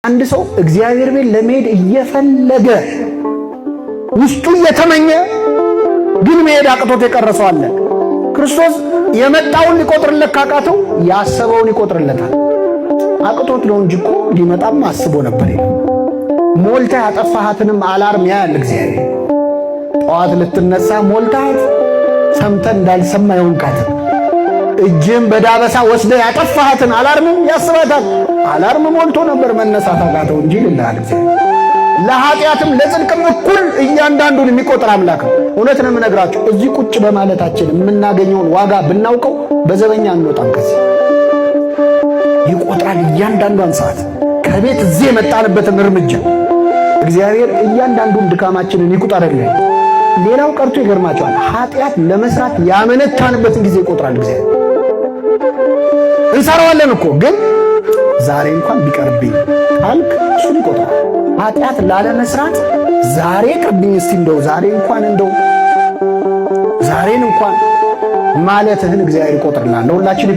አንድ ሰው እግዚአብሔር ቤት ለመሄድ እየፈለገ ውስጡ እየተመኘ ግን መሄድ አቅቶት የቀረሰው አለ። ክርስቶስ የመጣውን ሊቆጥርለት ካቃተው ያሰበውን ይቆጥርለታል። አቅቶት ነው እንጂ እኮ ሊመጣም አስቦ ነበር። ሞልታ ያጠፋሃትንም አላርም ያያል እግዚአብሔር። ጠዋት ልትነሳ ሞልታት ሰምተን እንዳልሰማ ይሆንካት እጅም በዳበሳ ወስደ ያጠፋሃትን አላርምም ያስባታል። አላርም ሞልቶ ነበር መነሳት አቃተው እንጂ ይላል እግዚአብሔር። ለኃጢአትም ለጽድቅም እኩል እያንዳንዱን የሚቆጥር አምላክ ነው። እውነት ነው የምነግራችሁ። እዚህ ቁጭ በማለታችን የምናገኘውን ዋጋ ብናውቀው በዘበኛ አንወጣም። ከዚህ ይቆጥራል እያንዳንዷን ሰዓት፣ ከቤት እዚህ የመጣንበትን እርምጃ እግዚአብሔር እያንዳንዱን ድካማችንን ይቆጥራልን። ሌላው ቀርቶ ይገርማቸዋል። ኃጢአት ለመስራት ያመነታንበትን ጊዜ ይቆጥራል እግዚአብሔር። እንሰራዋለን እኮ ግን ዛሬ እንኳን ቢቀርብኝ ካልክ እሱን ይቆጥራል። ኃጢአት ላለመስራት ዛሬ ቅርብኝ እስቲ ዛሬን እንኳን ማለትህን እግዚአብሔር ይቆጥርልሃል። ለሁላችን